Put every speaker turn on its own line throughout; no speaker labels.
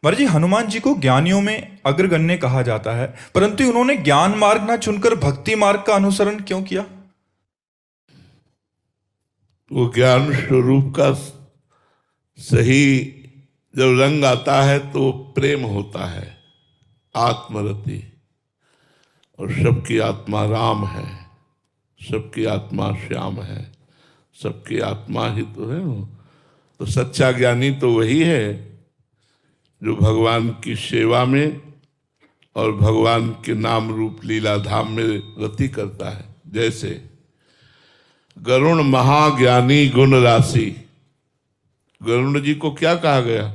महाराज जी, हनुमान जी को ज्ञानियों में अग्रगण्य कहा जाता है, परंतु उन्होंने ज्ञान मार्ग ना चुनकर भक्ति मार्ग का अनुसरण क्यों किया?
वो ज्ञान स्वरूप का सही जब रंग आता है तो प्रेम होता है, आत्मरति। और सबकी आत्मा राम है, सबकी आत्मा श्याम है, सबकी आत्मा ही तो है वो। तो सच्चा ज्ञानी तो वही है जो भगवान की सेवा में और भगवान के नाम रूप लीला धाम में रति करता है। जैसे गरुण महाज्ञानी गुण राशि, गरुण जी को क्या कहा गया?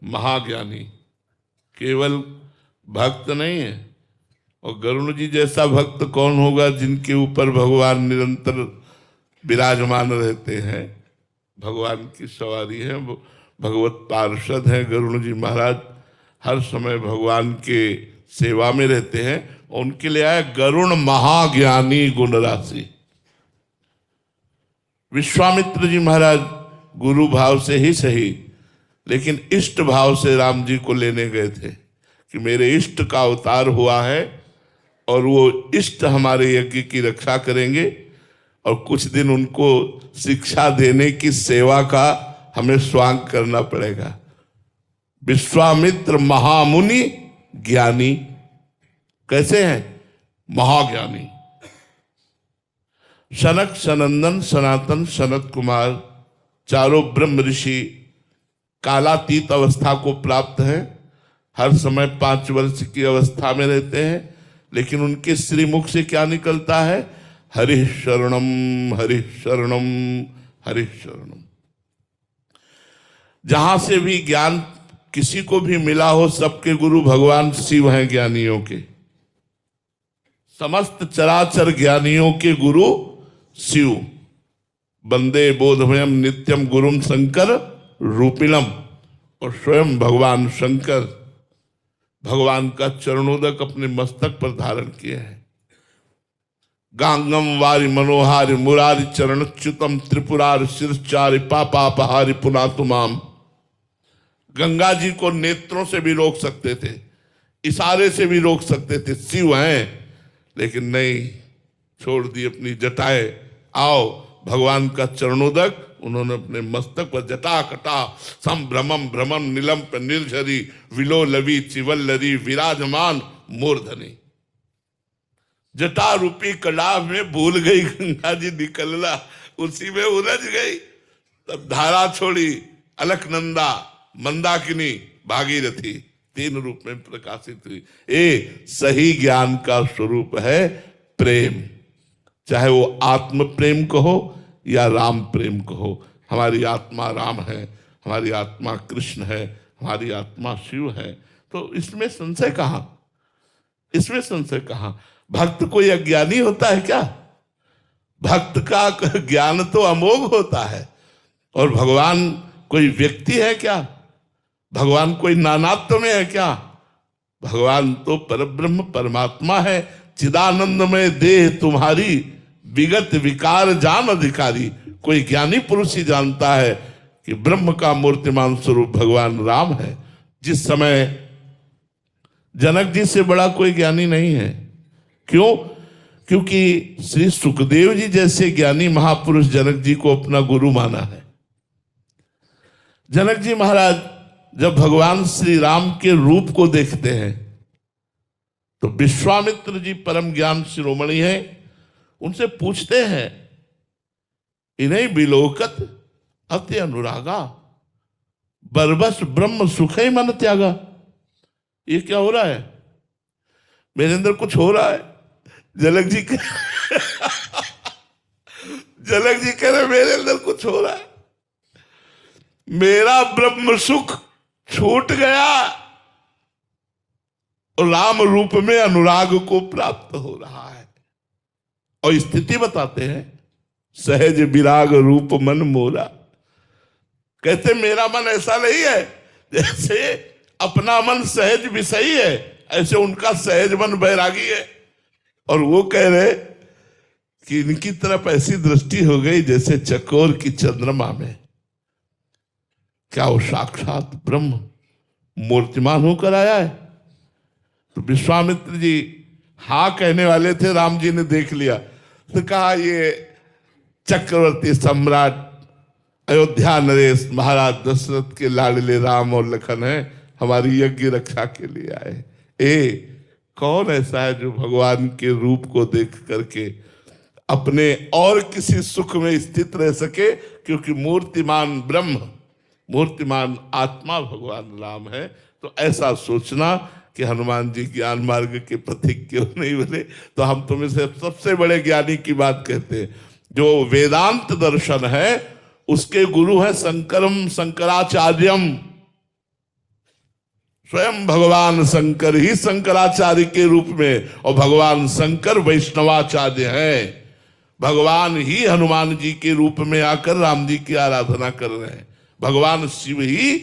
महाज्ञानी। केवल भक्त नहीं है। और गरुण जी जैसा भक्त कौन होगा जिनके ऊपर भगवान निरंतर विराजमान रहते हैं, भगवान की सवारी है, भगवत पार्षद हैं गरुण जी महाराज, हर समय भगवान के सेवा में रहते हैं। उनके लिए आया गरुण महाज्ञानी गुण राशि। विश्वामित्र जी महाराज गुरु भाव से ही सही, लेकिन इष्ट भाव से राम जी को लेने गए थे कि मेरे इष्ट का अवतार हुआ है और वो इष्ट हमारे यज्ञ की रक्षा करेंगे और कुछ दिन उनको शिक्षा देने की सेवा का हमें स्वांग करना पड़ेगा। विश्वामित्र महामुनि ज्ञानी कैसे हैं? महाज्ञानी। सनक सनंदन सनातन सनत कुमार चारों ब्रह्म ऋषि कालातीत अवस्था को प्राप्त हैं, हर समय 5 वर्ष की अवस्था में रहते हैं, लेकिन उनके श्रीमुख से क्या निकलता है? हरि शरणम हरि शरणम हरि शरणम। जहां से भी ज्ञान किसी को भी मिला हो, सबके गुरु भगवान शिव हैं ज्ञानियों के। समस्त चराचर ज्ञानियों के गुरु शिव। वंदे बोधमयम नित्यम गुरुम शंकर रूपिणम। और स्वयं भगवान शंकर भगवान का चरणोदक अपने मस्तक पर धारण किए हैं। गांगम वारि मनोहारि मुरारि चरणच्युतम त्रिपुरारि शिरचारि पापापहारि पुनातुमाम। गंगा जी को नेत्रों से भी रोक सकते थे, इशारे से भी रोक सकते थे, शिव हैं, लेकिन नहीं, छोड़ दी अपनी जटाएं। आओ, भगवान का चरणोदक उन्होंने अपने मस्तक पर जटा कटा संभ्रमम भ्रमम नीलम पर निर्झरी विलो लवी चिवल्लरी विराजमान मूर्धनी। जटा रूपी कलाव में भूल गई गंगा जी निकलना, उसी में उलझ गई। तब धारा छोड़ी, अलकनंदा मंदाकिनी भागीरथी 3 रूप में प्रकाशित हुई। सही ज्ञान का स्वरूप है प्रेम, चाहे वो आत्म प्रेम कहो या राम प्रेम कहो। हमारी आत्मा राम है, हमारी आत्मा कृष्ण है, हमारी आत्मा शिव है, तो इसमें संशय कहां? इसमें संशय कहां? भक्त कोई अज्ञानी होता है क्या? भक्त का ज्ञान तो अमोघ होता है। और भगवान कोई व्यक्ति है क्या? भगवान कोई नानात्व में है क्या? भगवान तो परब्रह्म परमात्मा है। चिदानंद में देह तुम्हारी विगत विकार जान अधिकारी। कोई ज्ञानी पुरुष ही जानता है कि ब्रह्म का मूर्तिमान स्वरूप भगवान राम है। जिस समय जनक जी से बड़ा कोई ज्ञानी नहीं है। क्यों? क्योंकि श्री सुखदेव जी जैसे ज्ञानी महापुरुष जनक जी को अपना गुरु माना है। जनक जी महाराज जब भगवान श्री राम के रूप को देखते हैं तो विश्वामित्र जी परम ज्ञान शिरोमणि हैं, उनसे पूछते हैं, इन्हें बिलोकत अति अनुरागा बरबस ब्रह्म सुख ही मन त्यागा। ये क्या हो रहा है? मेरे अंदर कुछ हो रहा है। जनक जी जनक जी कह रहे मेरे अंदर कुछ हो रहा है, मेरा ब्रह्म सुख छूट गया और राम रूप में अनुराग को प्राप्त हो रहा है। और स्थिति बताते हैं, सहज विराग रूप मन मोरा। कहते मेरा मन ऐसा नहीं है जैसे अपना मन सहज विषयी है, ऐसे उनका सहज मन बैरागी है। और वो कह रहे कि इनकी तरफ ऐसी दृष्टि हो गई जैसे चकोर की चंद्रमा में। क्या वो साक्षात ब्रह्म मूर्तिमान होकर आया है। तो विश्वामित्र जी हाँ कहने वाले थे, राम जी ने देख लिया तो कहा ये चक्रवर्ती सम्राट अयोध्या नरेश महाराज दशरथ के लाडले राम और लखन है, हमारी यज्ञ रक्षा के लिए आए। कौन ऐसा है जो भगवान के रूप को देख करके अपने और किसी सुख में स्थित रह सके, क्योंकि मूर्तिमान ब्रह्म, मूर्तिमान आत्मा भगवान राम है। तो ऐसा सोचना कि हनुमान जी ज्ञान मार्ग के पथिक क्यों नहीं बने। तो हम तुम्हें से सबसे बड़े ज्ञानी की बात कहते हैं। जो वेदांत दर्शन है उसके गुरु है शंकरम शंकराचार्यम। स्वयं भगवान शंकर ही शंकराचार्य के रूप में, और भगवान शंकर वैष्णवाचार्य हैं। भगवान ही हनुमान जी के रूप में आकर राम जी की आराधना कर रहे हैं। भगवान शिव ही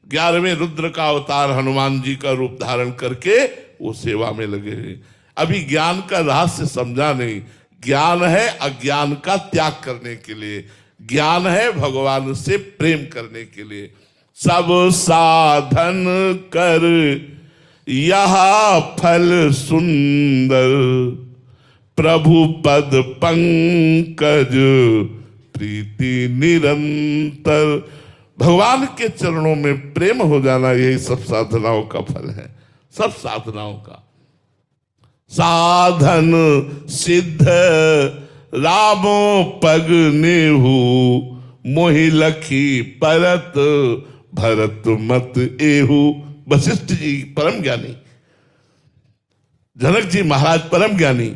11वें रुद्र का अवतार हनुमान जी का रूप धारण करके वो सेवा में लगे हैं। अभी ज्ञान का रहस्य समझा नहीं। ज्ञान है अज्ञान का त्याग करने के लिए, ज्ञान है भगवान से प्रेम करने के लिए। सब साधन कर यह फल सुंदर, प्रभु पद पंकज प्रीति निरंतर। भगवान के चरणों में प्रेम हो जाना यही सब साधनाओं का फल है। सब साधनाओं का साधन सिद्ध रामो पग नेहु, मोहि लखी परत भरत मत एहु। वशिष्ठ जी परम ज्ञानी, जनक जी महाराज परम ज्ञानी,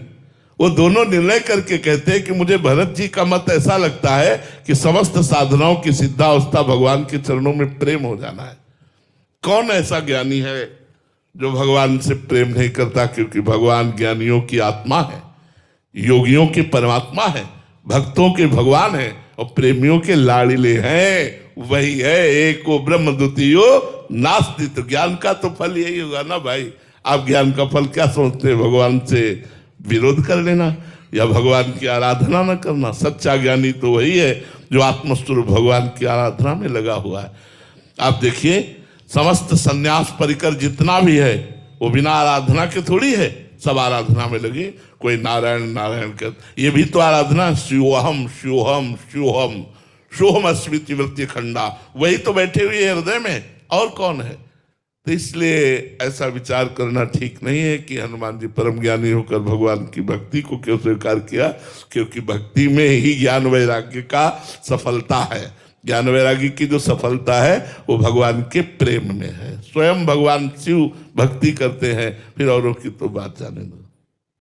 वो दोनों निर्णय करके कहते हैं कि मुझे भरत जी का मत ऐसा लगता है कि समस्त साधनाओं की सिद्धावस्था भगवान के चरणों में प्रेम हो जाना है। कौन ऐसा ज्ञानी है जो भगवान से प्रेम नहीं करता? क्योंकि भगवान ज्ञानियों की आत्मा है, योगियों के परमात्मा है, भक्तों के भगवान है और प्रेमियों के लाड़िले हैं। वही है एको ब्रह्म द्वितीयो नास्ति। तो ज्ञान का तो फल यही होगा ना भाई। आप ज्ञान का फल क्या सोचते हैं? भगवान से विरोध कर लेना या भगवान की आराधना न करना। सच्चा ज्ञानी तो वही है जो आत्मस्वरूप भगवान की आराधना में लगा हुआ है। आप देखिए समस्त संन्यास परिकर जितना भी है वो बिना आराधना के थोड़ी है, सब आराधना में लगे। कोई नारायण नारायण कर, ये भी तो आराधना। शिवोहम शिवोहम शिवोहम सोहम अस्मिति वृत्ति खंडा, वही तो बैठे हुए हृदय में, और कौन है? तो इसलिए ऐसा विचार करना ठीक नहीं है कि हनुमान जी परम ज्ञानी होकर भगवान की भक्ति को क्यों स्वीकार किया। क्योंकि भक्ति में ही ज्ञान वैराग्य का सफलता है। ज्ञान वैराग्य की जो सफलता है वो भगवान के प्रेम में है। स्वयं भगवान शिव भक्ति करते हैं, फिर औरों की तो बात जाने दो।